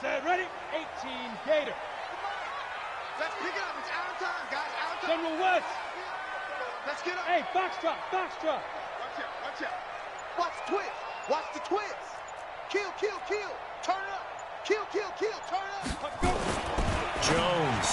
Set, ready? 18, Gator. Let's pick it up. It's out of time, guys. Out of time. General West. Let's get up. Hey, box drop, box drop. Watch out, watch out. Watch the twist. Watch the twist. Kill, kill, kill. Turn up. Kill, kill, kill. Turn up. Go. Jones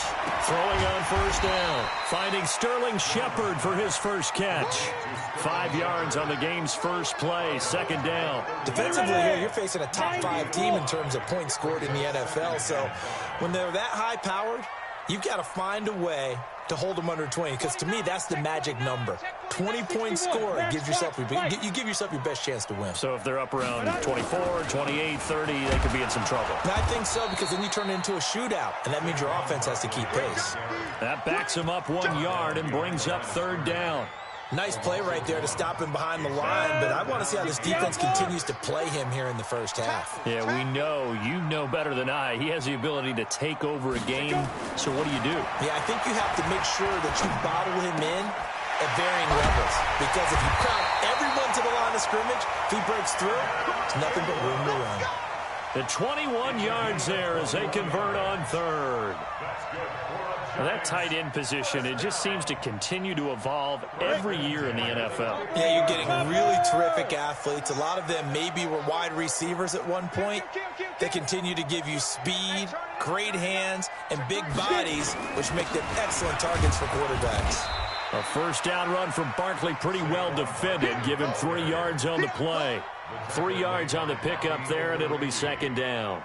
throwing on first down, finding Sterling Shepard for his first catch. 5 yards on the game's first play, second down. Defensively here, you're facing a top-5 team in terms of points scored in the NFL. So when they're that high-powered, you've got to find a way to hold them under 20, because to me, that's the magic number. 20 points scored gives yourself you give yourself your best chance to win. So if they're up around 24, 28, 30, they could be in some trouble. And I think so, because then you turn it into a shootout, and that means your offense has to keep pace. That backs him up 1 yard and brings up third down. Nice play right there to stop him behind the line, but I want to see how this defense continues to play him here in the first half. Yeah, we know. You know better than I. He has the ability to take over a game, so what do you do? Yeah, I think you have to make sure that you bottle him in at varying levels, because if you crowd everyone to the line of scrimmage, if he breaks through, it's nothing but room to run. The 21 yards there as they convert on third. Now that tight end position, it just seems to continue to evolve every year in the NFL. Yeah, you're getting really terrific athletes. A lot of them maybe were wide receivers at one point. They continue to give you speed, great hands, and big bodies, which make them excellent targets for quarterbacks. A first down run from Barkley, pretty well defended. Give him 3 yards on the play. 3 yards on the pickup there, and it'll be second down.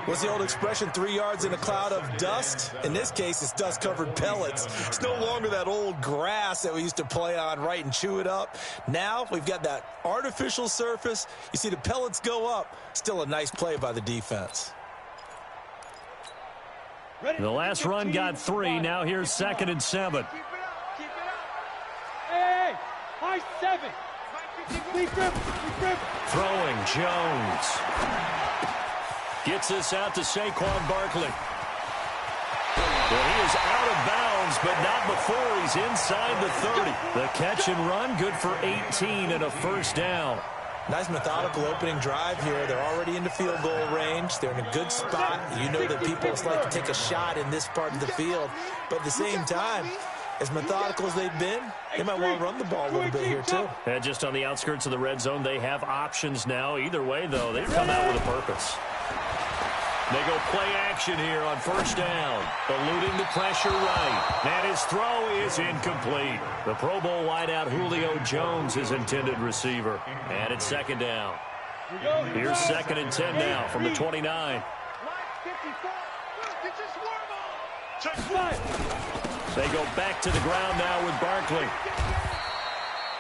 What's the old expression, 3 yards in a cloud of dust? In this case, it's dust-covered pellets. It's no longer that old grass that we used to play on, right, and chew it up. Now we've got that artificial surface. You see the pellets go up. Still a nice play by the defense. The last run got 3. Now here's 2nd and 7. Keep it up. Keep it up. Hey, high 7. Deep grip. Throwing, Jones. Gets this out to Saquon Barkley. Well, he is out of bounds, but not before he's inside the 30. The catch and run, good for 18 and a first down. Nice methodical opening drive here. They're already into field goal range. They're in a good spot. You know that people like to take a shot in this part of the field. But at the same time, as methodical as they've been, they might want to run the ball a little bit here too. And just on the outskirts of the red zone, they have options now. Either way, though, they've come out with a purpose. They go play action here on first down. Eluding the pressure right. And his throw is incomplete. The Pro Bowl wideout Julio Jones, his intended receiver. And it's second down. Here's 2nd and 10 now from the 29. They go back to the ground now with Barkley.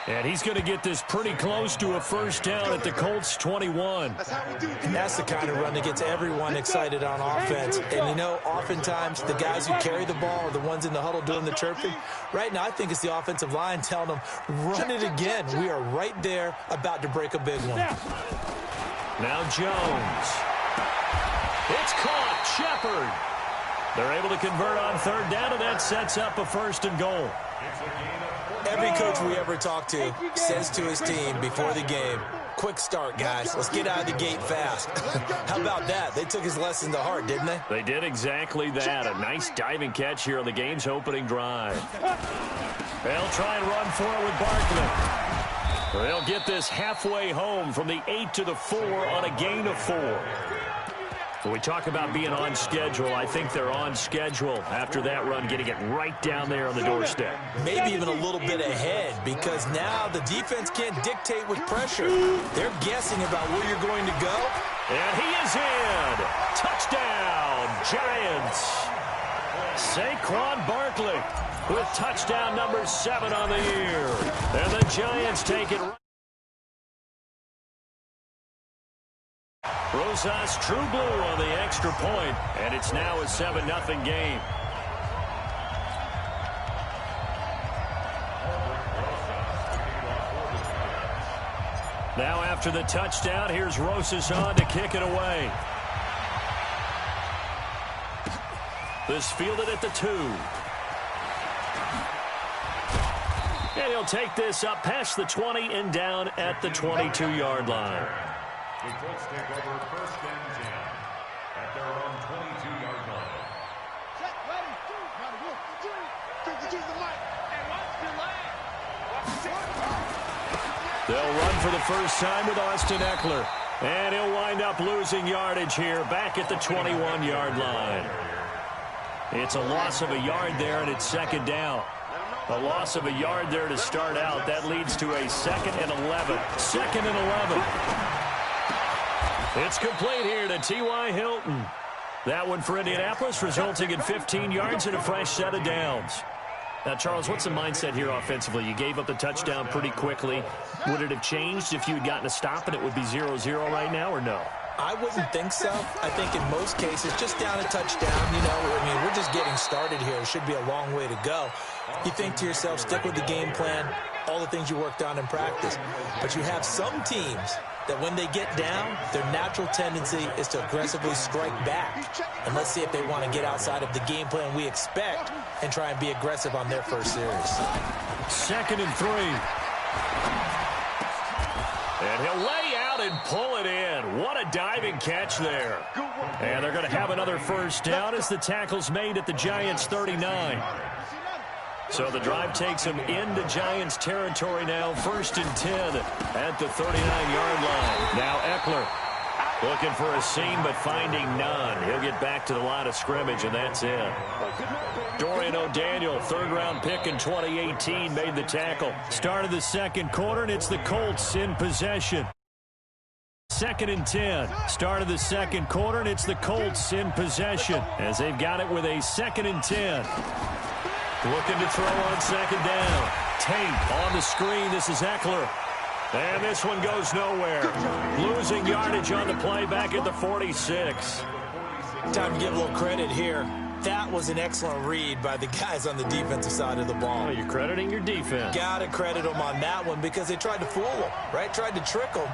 And he's going to get this pretty close to a first down at the Colts 21. And that's the kind of run that gets everyone excited on offense. And, you know, oftentimes the guys who carry the ball are the ones in the huddle doing the chirping. Right now, I think it's the offensive line telling them, run it again. We are right there about to break a big one. Now Jones. It's caught. Shepard. They're able to convert on third down, and that sets up a 1st and goal. Every coach we ever talk to says to his team before the game, quick start, guys. Let's get out of the gate fast. How about that? They took his lesson to heart, didn't they? They did exactly that. A nice diving catch here on the game's opening drive. They'll try and run for it with Barkley. They'll get this halfway home from the 8 to the 4 on a gain of 4. When we talk about being on schedule, I think they're on schedule after that run, getting it right down there on the doorstep. Maybe even a little bit ahead, because now the defense can't dictate with pressure. They're guessing about where you're going to go. And he is in. Touchdown, Giants. Saquon Barkley with touchdown number 7 on the year. And the Giants take it. Rosas true blue on the extra point, and it's now a 7-0 game. Now after the touchdown, here's Rosas on to kick it away. This fielded at the 2. And he'll take this up past the 20 and down at the 22-yard line. The Colts take over 1st and 10. at their own 22-yard line. Check, ready. 1, 2, 3. Choose the mic. And watch the line. They'll run for the first time with Austin Eckler. And he'll wind up losing yardage here back at the 21-yard line. It's a loss of a yard there, and it's second down. A loss of a yard there to start out. That leads to a 2nd and 11. 2nd and 11. It's complete here to T.Y. Hilton. That one for Indianapolis, resulting in 15 yards and a fresh set of downs. Now, Charles, what's the mindset here offensively? You gave up the touchdown pretty quickly. Would it have changed if you had gotten a stop and it would be 0-0 right now, or no? I wouldn't think so. I think in most cases, just down a touchdown, we're just getting started here. It should be a long way to go. You think to yourself, stick with the game plan, all the things you worked on in practice. But you have some teams that when they get down, their natural tendency is to aggressively strike back. And let's see if they want to get outside of the game plan we expect and try and be aggressive on their first series. 2nd and 3. And he'll lay out and pull it in. What a diving catch there. And they're going to have another first down as the tackle's made at the Giants' 39. So the drive takes them into Giants territory now. 1st and 10 at the 39-yard line. Now Eckler looking for a seam but finding none. He'll get back to the line of scrimmage, and that's it. Dorian O'Daniel, 3rd-round pick in 2018, made the tackle. Start of the second quarter, and it's the Colts in possession. 2nd and 10. Start of the second quarter, and it's the Colts in possession as they've got it with a 2nd and 10. Looking to throw on 2nd down. Tate on the screen. This is Eckler. And this one goes nowhere. Losing yardage on the play back at the 46. Time to give a little credit here. That was an excellent read by the guys on the defensive side of the ball. Oh, you're crediting your defense. Got to credit them on that one because they tried to fool them, right? Tried to trick them,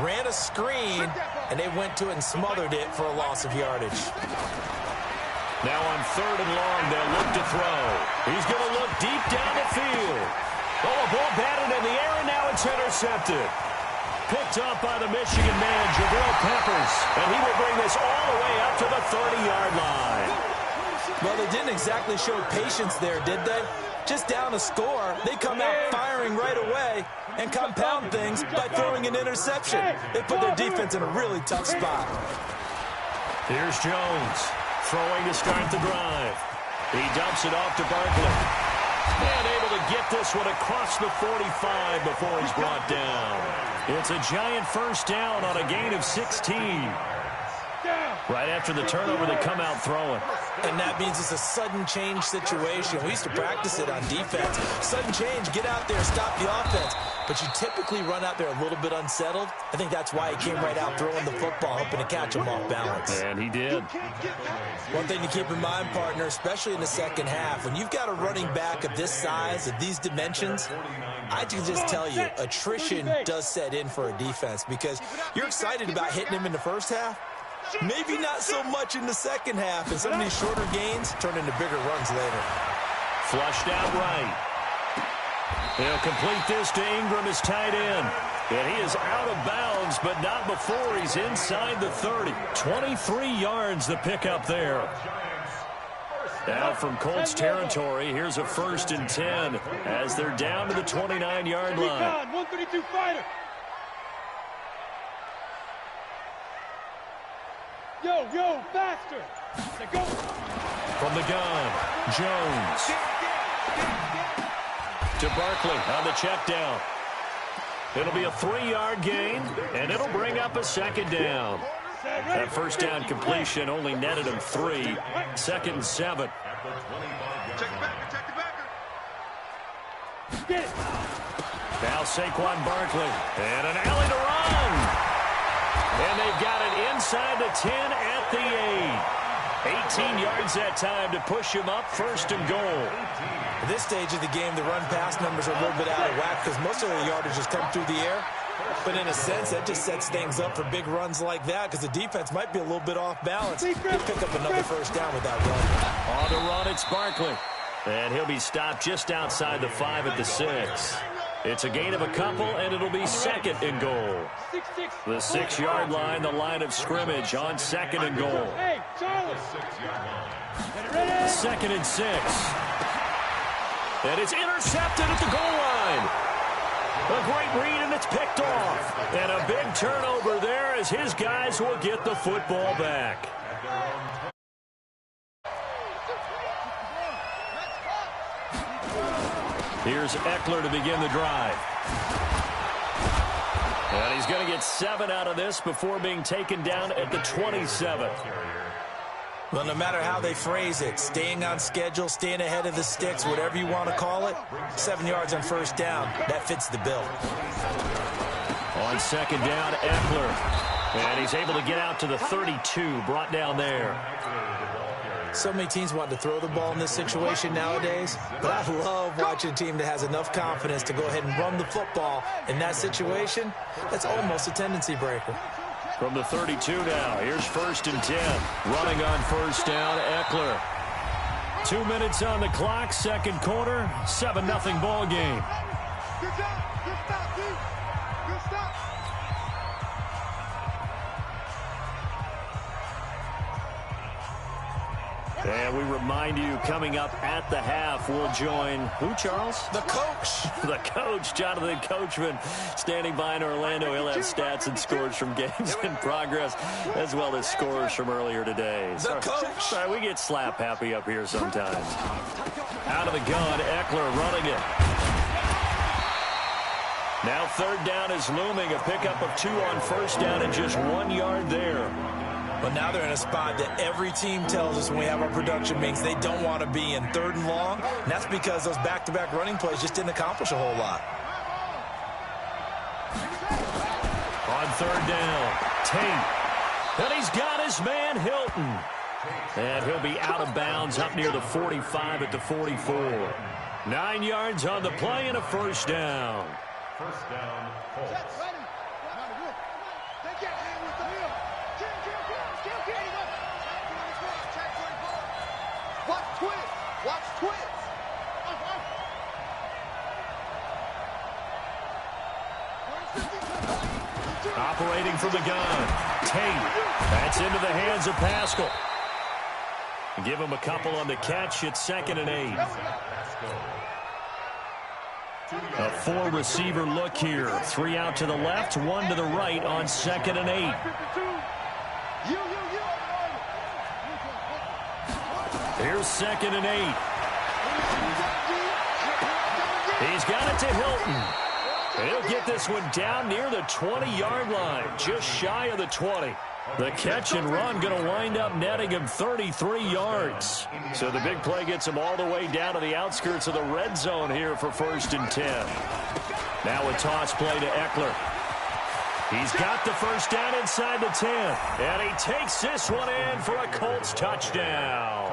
ran a screen, and they went to it and smothered it for a loss of yardage. Now on 3rd and long, they'll look to throw. He's going to look deep down the field. Oh, a ball batted in the air, and now it's intercepted. Picked up by the Michigan man, Jabril Peppers. And he will bring this all the way up to the 30-yard line. Well, they didn't exactly show patience there, did they? Just down a score, they come out firing right away and compound things by throwing an interception. They put their defense in a really tough spot. Here's Jones. Throwing to start the drive. He dumps it off to Barkley. And able to get this one across the 45 before he's brought down. It's a Giant first down on a gain of 16. Right after the turnover, they come out throwing. And that means it's a sudden change situation. We used to practice it on defense. Sudden change, get out there, stop the offense. But you typically run out there a little bit unsettled. I think that's why he came right out throwing the football, hoping to catch him off balance. And he did. One thing to keep in mind, partner, especially in the second half, when you've got a running back of this size, of these dimensions, I can just tell you, attrition does set in for a defense because you're excited about hitting him in the first half. Maybe not so much in the second half, and some of these shorter gains turn into bigger runs later. Flushed out right. He'll complete this to Ingram as tight end. And he is out of bounds, but not before he's inside the 30. 23 yards the pickup there. Now from Colts territory, here's a 1st and 10 as they're down to the 29-yard line. 132 fighter. Yo, faster. Go. From the gun, Jones. To Barkley on the check down. It'll be a 3-yard gain, and it'll bring up a 2nd down. That first down completion only netted him 3. 2nd and 7. Get it. Now Saquon Barkley. And an alley to run. And they've got it inside the 10 at the 8. 18 yards that time to push him up 1st and goal. At this stage of the game, the run-pass numbers are a little bit out of whack because most of the yardage has come through the air. But in a sense, that just sets things up for big runs like that because the defense might be a little bit off balance. They pick up another first down with that run. On the run, it's Barkley. And he'll be stopped just outside the 5 at the 6. It's a gain of a couple, and it'll be second and goal. The 6-yard line, the line of scrimmage on second and goal. Hey, Charlie. Second and 6. And it's intercepted at the goal line. A great read, and it's picked off. And a big turnover there as his guys will get the football back. Here's Eckler to begin the drive. And he's going to get 7 out of this before being taken down at the 27. Well, no matter how they phrase it, staying on schedule, staying ahead of the sticks, whatever you want to call it, 7 yards on first down, that fits the bill. On second down, Eckler. And he's able to get out to the 32, brought down there. So many teams want to throw the ball in this situation nowadays, but I love watching a team that has enough confidence to go ahead and run the football. In that situation, that's almost a tendency breaker. From the 32 now, here's first and 10. Running on first down, Eckler. 2 minutes on the clock, second quarter, 7-0 ball game. Good job. Good stop, D. Good stop. And we remind you, coming up at the half, we'll join who, Charles? The coach. The coach, Jonathan Coachman, standing by in Orlando. He'll have stats and scores from games in progress, as well as scores from earlier today. The coach. Sorry, we get slap happy up here sometimes. Out of the gun, Eckler running it. Now third down is looming. A pickup of 2 on first down and just 1 yard there. But now they're in a spot that every team tells us when we have our production meetings they don't want to be in, 3rd and long. And that's because those back-to-back running plays just didn't accomplish a whole lot. On third down, Tate. And he's got his man, Hilton. And he'll be out of bounds up near the 45 at the 44. 9 yards on the play and a first down. First down, Colts. Watch twist. Watch twist. Operating from the gun. Tate. That's into the hands of Pascal. Give him a couple on the catch. It's 2nd and 8. A 4-receiver look here. 3 out to the left, 1 to the right on 2nd and 8. Here's 2nd and 8. He's got it to Hilton. He'll get this one down near the 20-yard line, just shy of the 20. The catch and run going to wind up netting him 33 yards. So the big play gets him all the way down to the outskirts of the red zone here for first and 10. Now a toss play to Eckler. He's got the first down inside the 10. And he takes this one in for a Colts touchdown.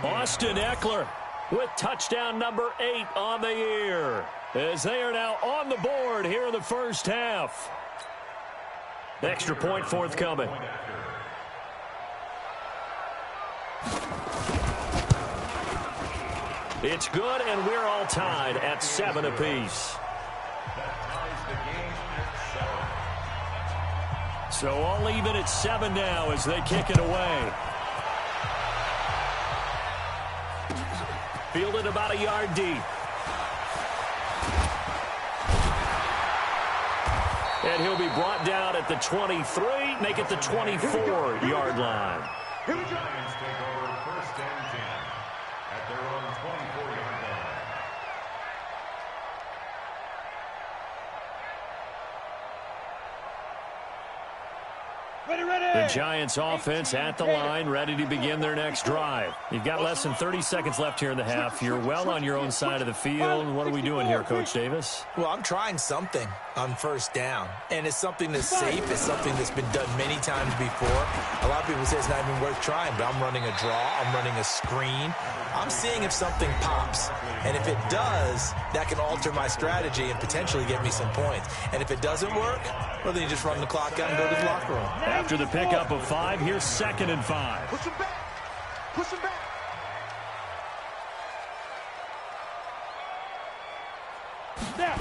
Austin Eckler with touchdown number 8 on the year, as they are now on the board here in the first half. Extra point forthcoming. It's good, and we're all tied at 7 apiece. So all even at 7 now as they kick it away. Fielded about a yard deep. And he'll be brought down at the 23, make it the 24-yard line. The Giants take over first and 10 at their own 24-yard line. The Giants offense at the line, ready to begin their next drive. You've got less than 30 seconds left here in the half. You're well on your own side of the field. What are we doing here, Coach Davis? Well, I'm trying something on first down, and it's something that's safe. It's something that's been done many times before. A lot of people say it's not even worth trying, but I'm running a draw. I'm running a screen. I'm seeing if something pops, and if it does, that can alter my strategy and potentially get me some points. And if it doesn't work, well, then you just run the clock out and go to the locker room. After the pickup of 5, here's 2nd and 5. Push him back. Push him back. Snap.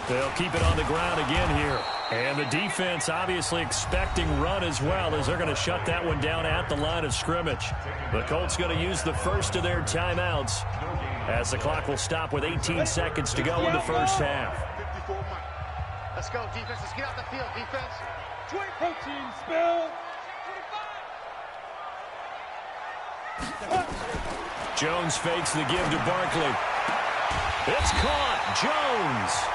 They'll keep it on the ground again here. And the defense obviously expecting run as well, as they're going to shut that one down at the line of scrimmage. The Colts going to use the first of their timeouts as the clock will stop with 18 seconds to go in the first half. Let's go, defense. Let's get out the field, defense. Protein spill. Jones fakes the give to Barkley. It's caught. Jones.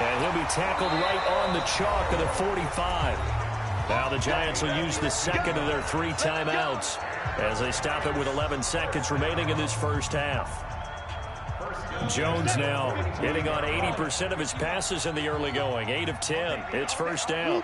And he'll be tackled right on the chalk of the 45. Now the Giants will use the second of their 3 timeouts as they stop it with 11 seconds remaining in this first half. Jones now hitting on 80% of his passes in the early going. 8 of 10. It's first down.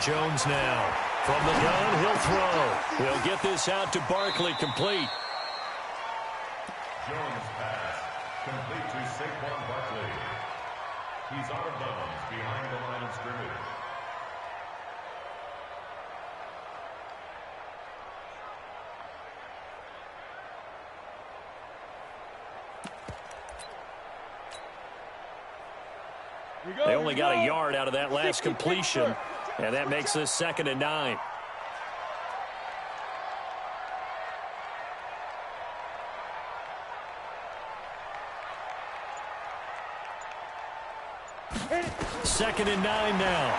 Jones now. From the gun, he'll throw. He'll get this out to Barkley, complete. Jones pass, complete to Saquon Barkley. He's out of bounds behind the line of scrimmage. They only got a yard out of that last completion, and that makes this 2nd and 9. Second and 9 now.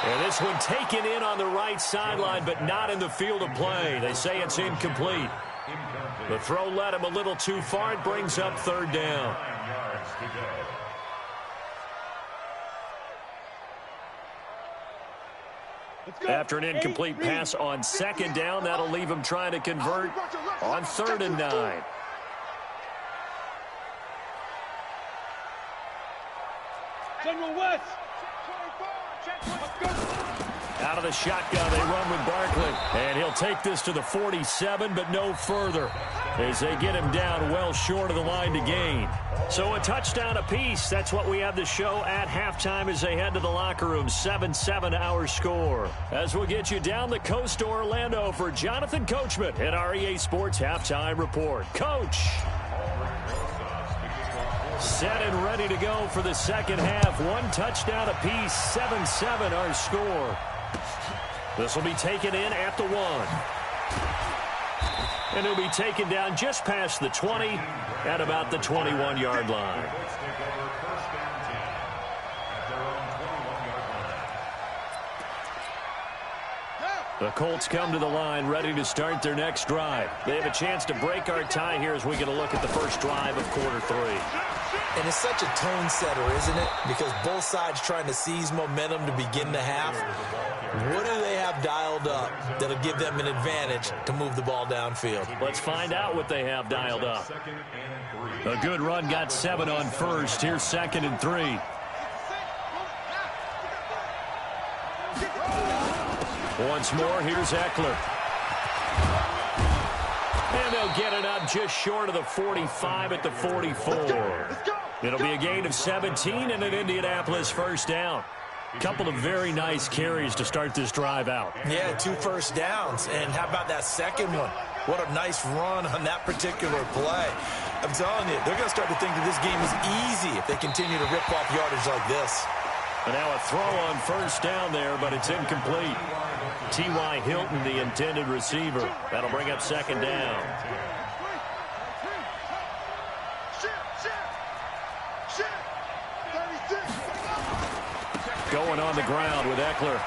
And this one taken in on the right sideline, but not in the field of play. They say it's incomplete. The throw led him a little too far. It brings up 3rd down. 9 yards to go. After an incomplete pass on 2nd down, that'll leave him trying to convert on 3rd and 9. General West. Out of the shotgun, they run with Barkley. And he'll take this to the 47, but no further, as they get him down well short of the line to gain. So a touchdown apiece. That's what we have to show at halftime as they head to the locker room. 7-7 our score. As we'll get you down the coast to Orlando for Jonathan Coachman at our EA Sports Halftime Report. Coach. Set and ready to go for the second half. 1 touchdown apiece. 7-7 our score. This will be taken in at the 1. And he'll be taken down just past the 20 at about the 21-yard line. The Colts come to the line ready to start their next drive. They have a chance to break our tie here as we get a look at the first drive of quarter 3. And it's such a tone setter, isn't it? Because both sides trying to seize momentum to begin the half. What do they have dialed up that'll give them an advantage to move the ball downfield? Let's find out what they have dialed up. A good run got 7 on first. Here's 2nd and 3. Once more, here's Eckler. And they'll get it up just short of the 45 at the 44. It'll be a gain of 17 and an Indianapolis first down. Couple of very nice carries to start this drive out. Yeah, 2 first downs. And how about that second one? What a nice run on that particular play. I'm telling you, they're going to start to think that this game is easy if they continue to rip off yardage like this. And now a throw on first down there, but it's incomplete. T.Y. Hilton, the intended receiver. That'll bring up 2nd down. Going on the ground with Eckler.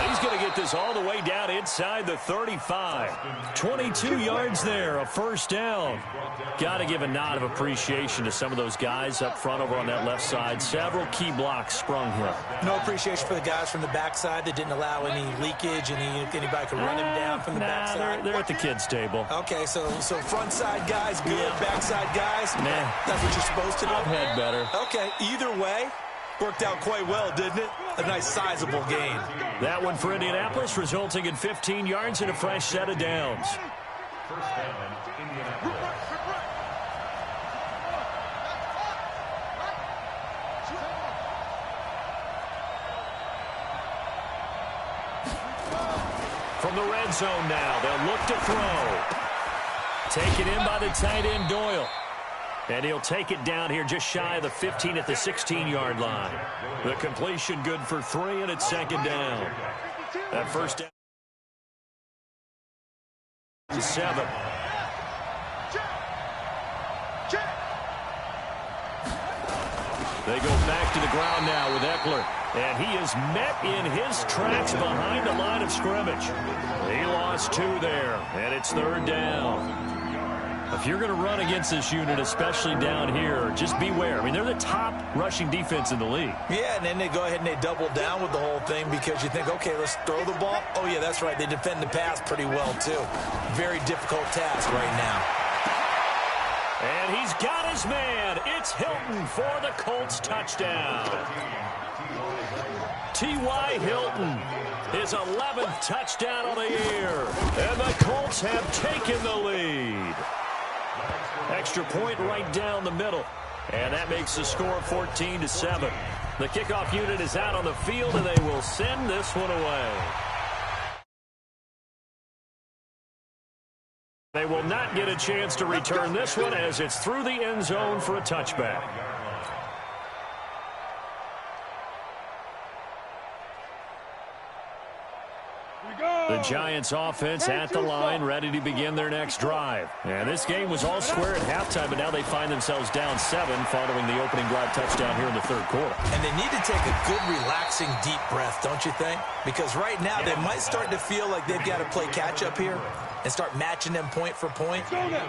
He's going to get this all the way down inside the 35. 22 yards there, a first down. Got to give a nod of appreciation to some of those guys up front over on that left side. Several key blocks sprung here. No appreciation for the guys from the backside that didn't allow any leakage, and anybody could run him down from the backside. They're at the kids' table. Okay, so front side guys good, backside guys, nah. That's what you're supposed to do. I've had better. Okay, either way, worked out quite well, didn't it? A nice sizable gain. That one for Indianapolis, resulting in 15 yards and a fresh set of downs. First down, Indianapolis. from the red zone now. They'll look to throw. Taken in by the tight end, Doyle. And he'll take it down here just shy of the 15 at the 16-yard line. The completion good for 3, and it's second down. That first down is 7. They go back to the ground now with Eckler. And he is met in his tracks behind the line of scrimmage. He lost 2 there, and it's third down. If you're going to run against this unit, especially down here, just beware. I mean, they're the top rushing defense in the league. Yeah, and then they go ahead and they double down with the whole thing because you think, okay, let's throw the ball. Oh, yeah, that's right. They defend the pass pretty well, too. Very difficult task right now. And he's got his man. It's Hilton for the Colts touchdown. T.Y. Hilton, his 11th touchdown of the year. And the Colts have taken the lead. Extra point right down the middle. And that makes the score 14-7. The kickoff unit is out on the field, and they will send this one away. They will not get a chance to return this one as it's through the end zone for a touchback. The Giants offense at the line, ready to begin their next drive. And this game was all square at halftime, but now they find themselves down 7 following the opening drive touchdown here in the third quarter. And they need to take a good, relaxing, deep breath, don't you think? Because right now they might start to feel like they've got to play catch-up here and start matching them point for point,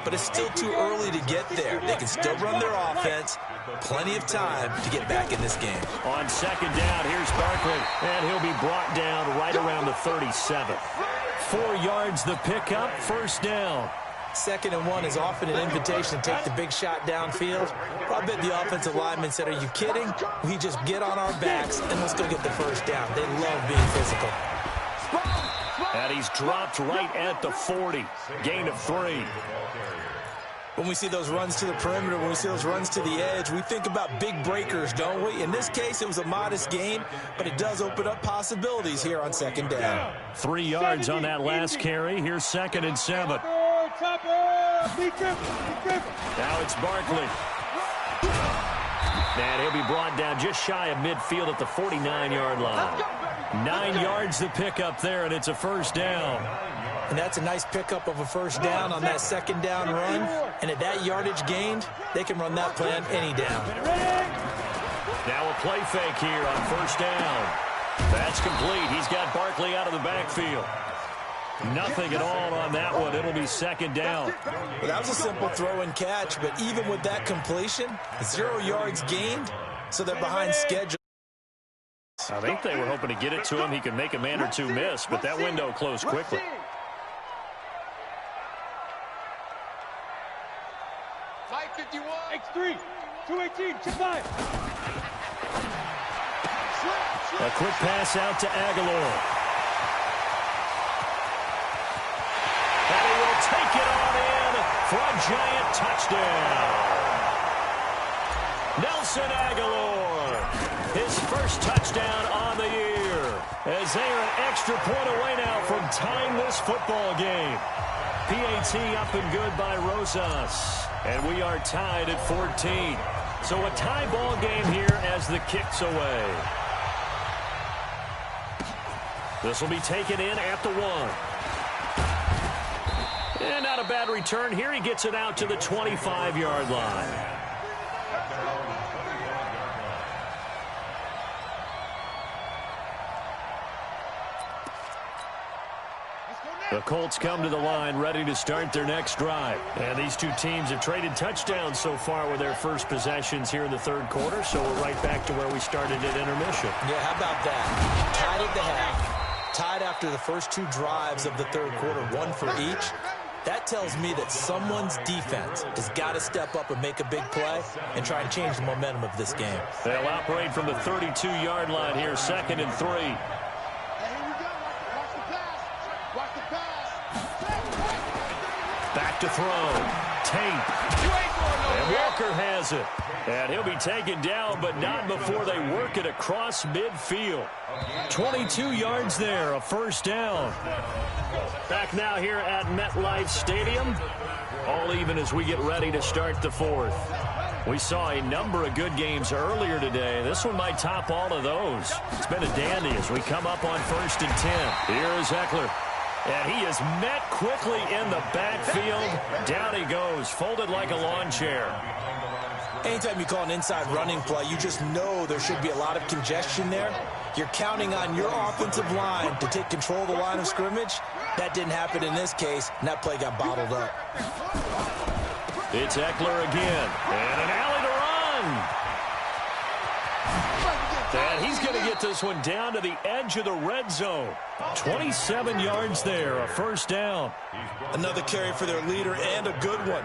but it's still too early to get there. They can still run their offense. Plenty of time to get back in this game. On second down, here's Barkley, and he'll be brought down right around the 37. 4 yards the pickup, first down. 2nd and 1 is often an invitation to take the big shot downfield. I bet the offensive lineman said, are you kidding? We just get on our backs and let's go get the first down. They love being physical. And he's dropped right at the 40. Gain of 3. When we see those runs to the perimeter, when we see those runs to the edge, we think about big breakers, don't we? In this case, it was a modest gain, but it does open up possibilities here on second down. 3 yards on that last carry. Here's 2nd and 7. Now it's Barkley. And he'll be brought down just shy of midfield at the 49-yard line. 9 yards the pickup there, and it's a first down. And that's a nice pickup of a first down on that second down run. And at that yardage gained, they can run that plan any down. Now a play fake here on first down. That's complete. He's got Barkley out of the backfield. Nothing at all on that one. It'll be second down. Well, that was a simple throw and catch, but even with that completion, 0 yards gained, so they're behind schedule. I think they were hoping to get it to him. He could make a man or two miss, but that window closed quickly. X3, 218, chip 5. A quick pass out to Aguilar. And he will take it on in for a giant touchdown. Nelson Aguilar, his first touchdown on the year, as they are an extra point away now from tying this football game. PAT up and good by Rosas. And we are tied at 14. So a tie ball game here as the kick's away. This will be taken in at the 1. And not a bad return here. He gets it out to the 25-yard line. The Colts come to the line ready to start their next drive. And these two teams have traded touchdowns so far with their first possessions here in the third quarter. So we're right back to where we started at intermission. Yeah, how about that? Tied at the half. Tied after the first 2 drives of the third quarter, 1 for each. That tells me that someone's defense has got to step up and make a big play and try and change the momentum of this game. They'll operate from the 32-yard line here, 2nd and 3. Back to throw. Tate. And Walker has it. And he'll be taken down, but not before they work it across midfield. 22 yards there, a first down. Back now here at MetLife Stadium. All even as we get ready to start the fourth. We saw a number of good games earlier today. This one might top all of those. It's been a dandy as we come up on 1st and 10. Here is Eckler. And he is met quickly in the backfield. Down he goes, folded like a lawn chair. Anytime you call an inside running play, you just know there should be a lot of congestion there. You're counting on your offensive line to take control of the line of scrimmage. That didn't happen in this case, and that play got bottled up. It's Eckler again, and an alley to run. And he's going to get this one down to the edge of the red zone. 27 yards there, a first down. Another carry for their leader and a good one.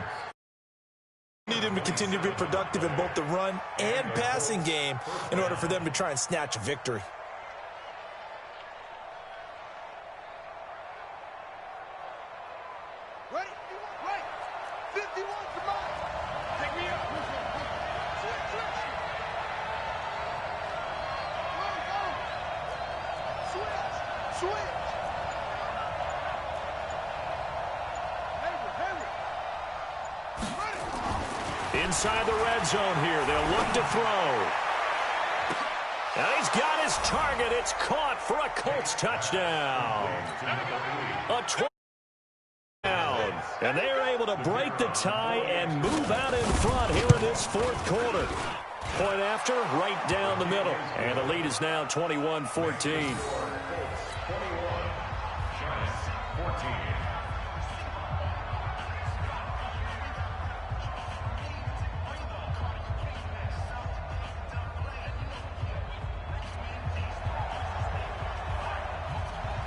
Need him to continue to be productive in both the run and passing game in order for them to try and snatch a victory. Ready? Right. 51 for mine. Take me up. Switch. Go. Switch. Inside the red zone here. They'll look to throw. And he's got his target. It's caught for a Colts touchdown. A 12 down. And they are able to break the tie and move out in front here in this fourth quarter. Point after, right down the middle. And the lead is now 21-14.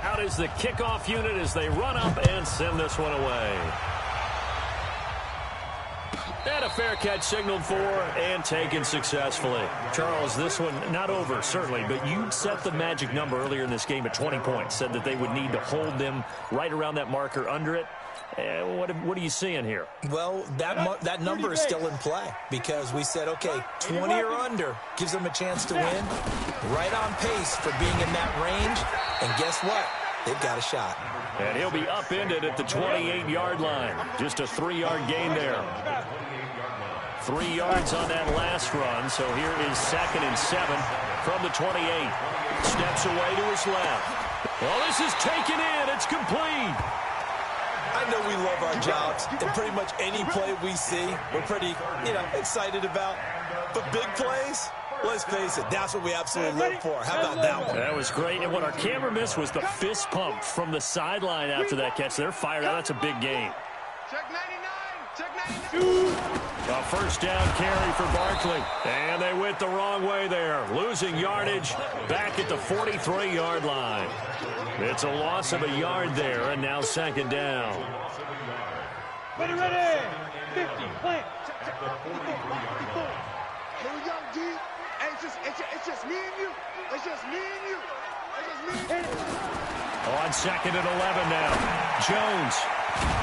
Out is the kickoff unit as they run up and send this one away. And a fair catch signaled for and taken successfully. Charles, this one not over, certainly, but you set the magic number earlier in this game at 20 points. Said that they would need to hold them right around that marker under it. What are you seeing here? Well, that number is still in play because we said, okay, 20 or under gives them a chance to win. Right on pace for being in that range. And guess what? They've got a shot. And he'll be upended at the 28-yard line. Just a 3-yard gain there. 3 yards on that last run. So here is 2nd and 7 from the 28. Steps away to his left. Well, this is taken in. It's complete. I know we love our jobs, and pretty much any play we see, we're pretty, excited about. But big plays, let's face it, that's what we absolutely live for. How about that one? That was great, and what our camera missed was the fist pump from the sideline after that catch. They're fired out. That's a big gain. Check 99. Check 99. A first down carry for Barkley, and they went the wrong way there. Losing yardage back at the 43-yard line. It's a loss of a yard there, and now 2nd down. Ready. 50, plant. Here we go, D. Hey, it's just me and you. It's just me and you. On 2nd and 11 now. Jones.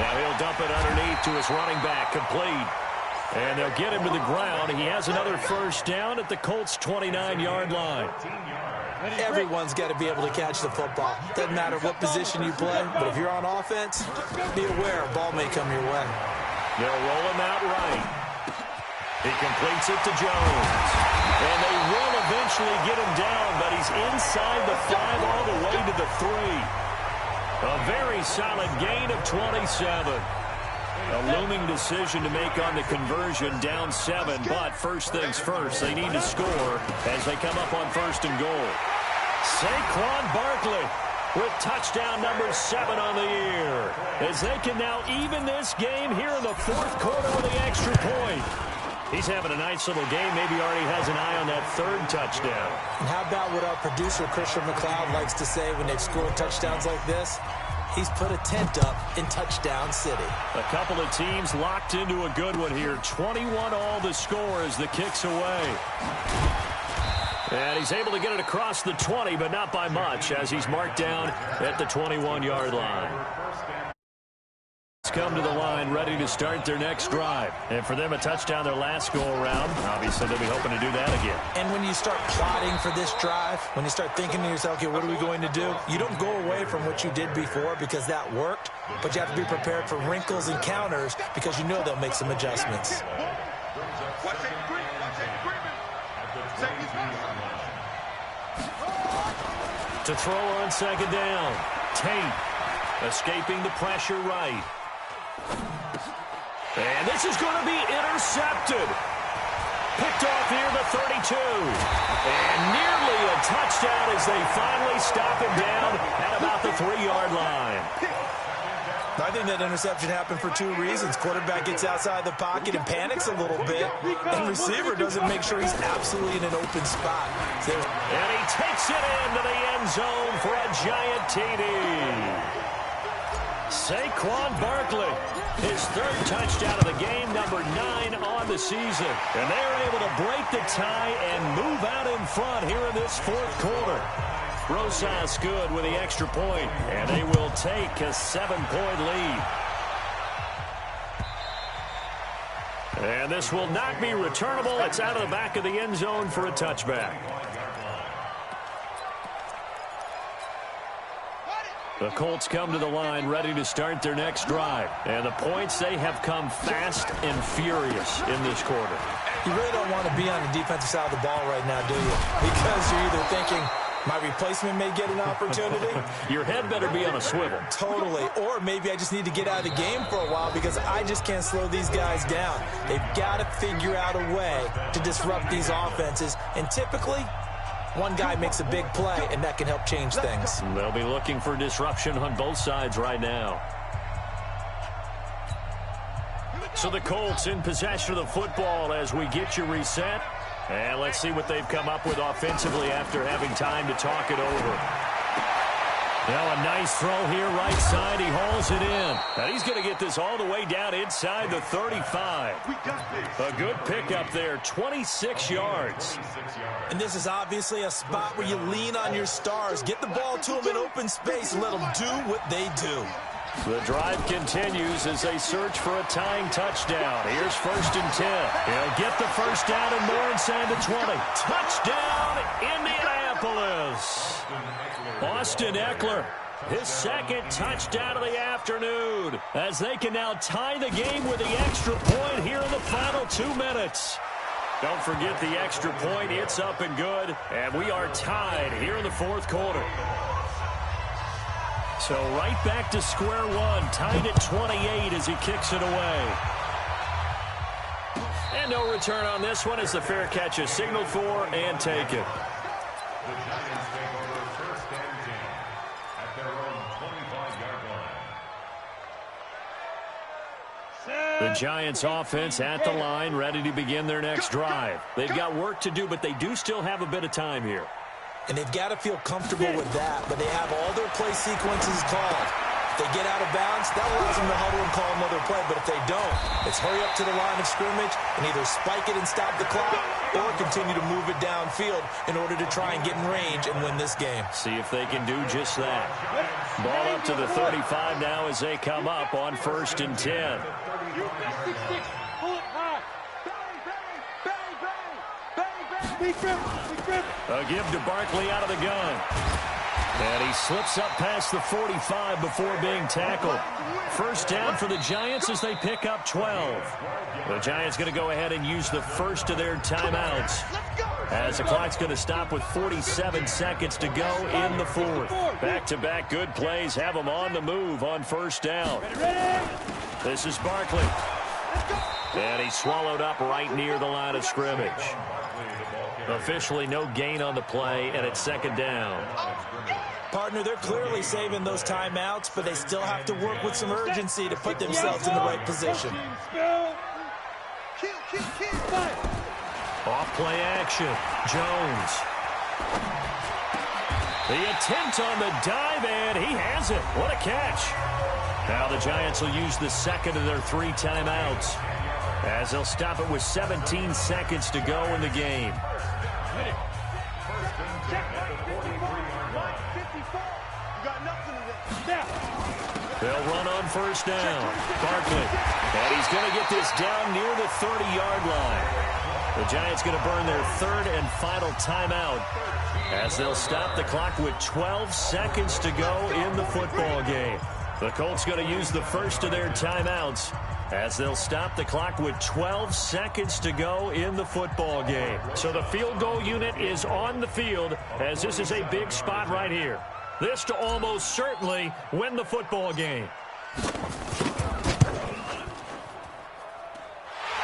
Now he'll dump it underneath to his running back. Complete. And they'll get him to the ground. He has another first down at the Colts' 29-yard line. Everyone's got to be able to catch the football. Doesn't matter what position you play, but if you're on offense, be aware a ball may come your way. They'll roll him out right. He completes it to Jones. And they will eventually get him down, but he's inside the 5 all the way to the 3. A very solid gain of 27. A looming decision to make on the conversion, down 7. But first things first, they need to score as they come up on 1st and goal. Saquon Barkley with touchdown number 7 on the year. As they can now even this game here in the 4th quarter with the extra point. He's having a nice little game. Maybe already has an eye on that 3rd touchdown. And how about what our producer, Christian McLeod, likes to say when they've scored touchdowns like this? He's put a tent up in Touchdown City. A couple of teams locked into a good one here. 21 all the score as the kick's away. And he's able to get it across the 20, but not by much as he's marked down at the 21-yard line. Come to the line ready to start their next drive. And for them, a touchdown their last go-around. Obviously, they'll be hoping to do that again. And when you start plotting for this drive, when you start thinking to yourself, okay, what are we going to do? You don't go away from what you did before because that worked, but you have to be prepared for wrinkles and counters because you know they'll make some adjustments. To throw on second down. Tate escaping the pressure right. And this is going to be intercepted. Picked off near the 32. And nearly a touchdown as they finally stop him down at about the 3-yard line. I think that interception happened for two reasons. Quarterback gets outside the pocket and panics a little bit, and receiver doesn't make sure he's absolutely in an open spot. And he takes it into the end zone for a giant TD. Saquon Barkley, his third touchdown of the game, number 9 on the season. And they're able to break the tie and move out in front here in this fourth quarter. Rosas good with the extra point, and they will take a 7-point lead. And this will not be returnable. It's out of the back of the end zone for a touchback. The Colts come to the line ready to start their next drive. And the points, they have come fast and furious in this quarter. You really don't want to be on the defensive side of the ball right now, do you? Because you're either thinking, my replacement may get an opportunity. Your head better be on a swivel. Totally. Or maybe I just need to get out of the game for a while because I just can't slow these guys down. They've got to figure out a way to disrupt these offenses. And typically, one guy makes a big play, and that can help change things. They'll be looking for disruption on both sides right now. So the Colts in possession of the football as we get you reset. And let's see what they've come up with offensively after having time to talk it over. Now a nice throw here, right side. He hauls it in. And he's going to get this all the way down inside the 35. A good pickup there, 26 yards. And this is obviously a spot where you lean on your stars. Get the ball to them in open space and let them do what they do. The drive continues as they search for a tying touchdown. Here's 1st and 10. He'll get the first down and more inside the 20. Touchdown, Indianapolis. Austin Eckler, his second touchdown of the afternoon, as they can now tie the game with the extra point here in the final 2 minutes. Don't forget the extra point. It's up and good, and we are tied here in the fourth quarter. So right back to square one, tied at 28 as he kicks it away. And no return on this one as the fair catch is signaled for and taken. The Giants take over 1st and 10 at their own 25-yard line. The Giants offense at the line, ready to begin their next drive. They've got work to do, but they do still have a bit of time here. And they've got to feel comfortable with that, but they have all their play sequences called. If they get out of bounds, that allows them to huddle and call another play. But if they don't, it's hurry up to the line of scrimmage and either spike it and stop the clock or continue to move it downfield in order to try and get in range and win this game. See if they can do just that. Ball up to the 35 now as they come up on 1st and 10. A give to Barkley out of the gun. And he slips up past the 45 before being tackled. First down for the Giants as they pick up 12. The Giants going to go ahead and use the first of their timeouts, as the clock's going to stop with 47 seconds to go in the fourth. Back-to-back good plays have them on the move on first down. This is Barkley. And he's swallowed up right near the line of scrimmage. Officially no gain on the play, and it's second down. Partner, they're clearly saving those timeouts, but they still have to work with some urgency to put themselves in the right position. Off play action. Jones. The attempt on the dive, and he has it. What a catch. Now the Giants will use the second of their 3 timeouts, as they'll stop it with 17 seconds to go in the game. They'll run on first down. Barkley. And he's going to get this down near the 30-yard line. The Giants going to burn their third and final timeout as they'll stop the clock with 12 seconds to go in the football game. The Colts going to use the first of their timeouts as they'll stop the clock with 12 seconds to go in the football game. So the field goal unit is on the field as this is a big spot right here. This to almost certainly win the football game.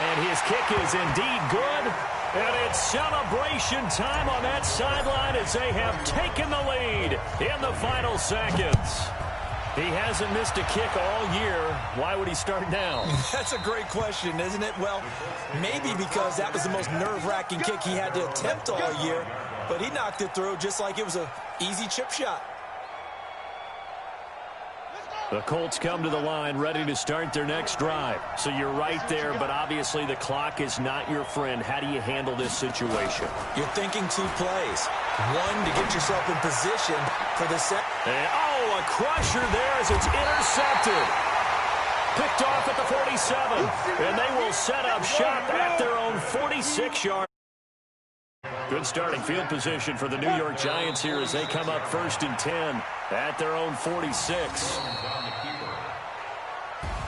And his kick is indeed good. And it's celebration time on that sideline as they have taken the lead in the final seconds. He hasn't missed a kick all year. Why would he start now? That's a great question, isn't it? Well, maybe because that was the most nerve-wracking kick he had to attempt all year. But he knocked it through just like it was an easy chip shot. The Colts come to the line ready to start their next drive. So you're right there, but obviously the clock is not your friend. How do you handle this situation? You're thinking two plays. One, to get yourself in position for the second. Oh, a crusher there as it's intercepted. Picked off at the 47. And they will set up shop at their own 46-yard. Good starting field position for the New York Giants here as they come up 1st and 10 at their own 46.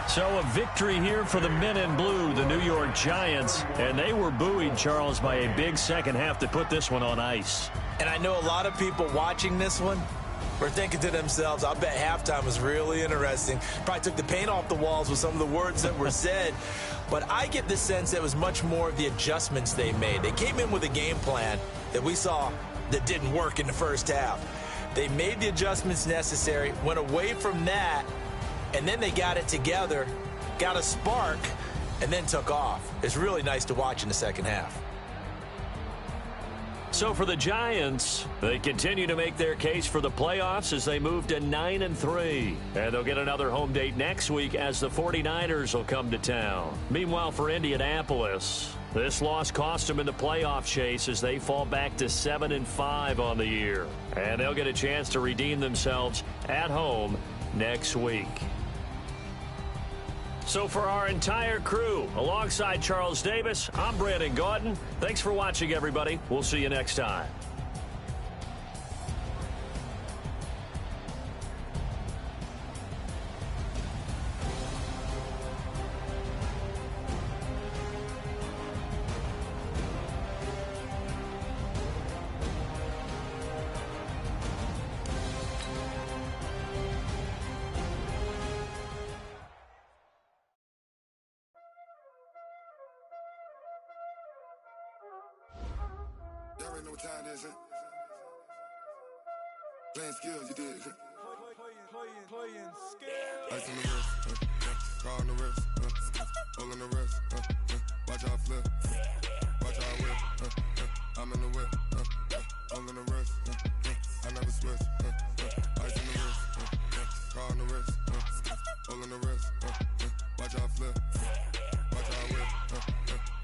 So a victory here for the men in blue, the New York Giants, and they were buoyed, Charles, by a big second half to put this one on ice. And I know a lot of people watching this one were thinking to themselves, I bet halftime was really interesting. Probably took the paint off the walls with some of the words that were said. But I get the sense that it was much more of the adjustments they made. They came in with a game plan that we saw that didn't work in the first half. They made the adjustments necessary, went away from that, and then they got it together, got a spark, and then took off. It's really nice to watch in the second half. So for the Giants, they continue to make their case for the playoffs as they move to 9-3. And they'll get another home date next week as the 49ers will come to town. Meanwhile, for Indianapolis, this loss cost them in the playoff chase as they fall back to 7-5 on the year. And they'll get a chance to redeem themselves at home next week. So for our entire crew, alongside Charles Davis, I'm Brandon Gaudin. Thanks for watching, everybody. We'll see you next time. Y'all already know what time it is, huh? Playing skills, you did. Playing skills. Ice on the wrist, car on the wrist, hole on the wrist, watch out flip, watch out whip, I'm in the whip, hole on the wrist, I never switch, ice on the wrist, car on the wrist, hole on the wrist, watch out flip, watch out whip,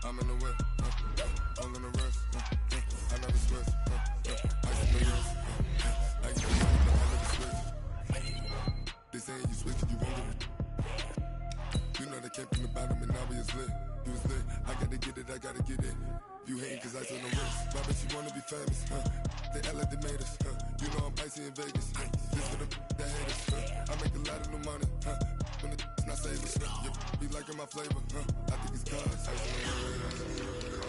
I'm in the whip, hole on the wrist, I never switch, ice on the wrist, I never switch. They saying you switch and you won't get it. You know they came from the bottom and now we is lit. You was lit, I gotta get it, I gotta get it. You hating cause ice on the wrist. Why bet you wanna be famous, They act like they made us, You know I'm icy in Vegas, Just for the that hate us, I make a lot of new money, When the not savers, You be liking my flavor, I think it's cause ice on the wrist.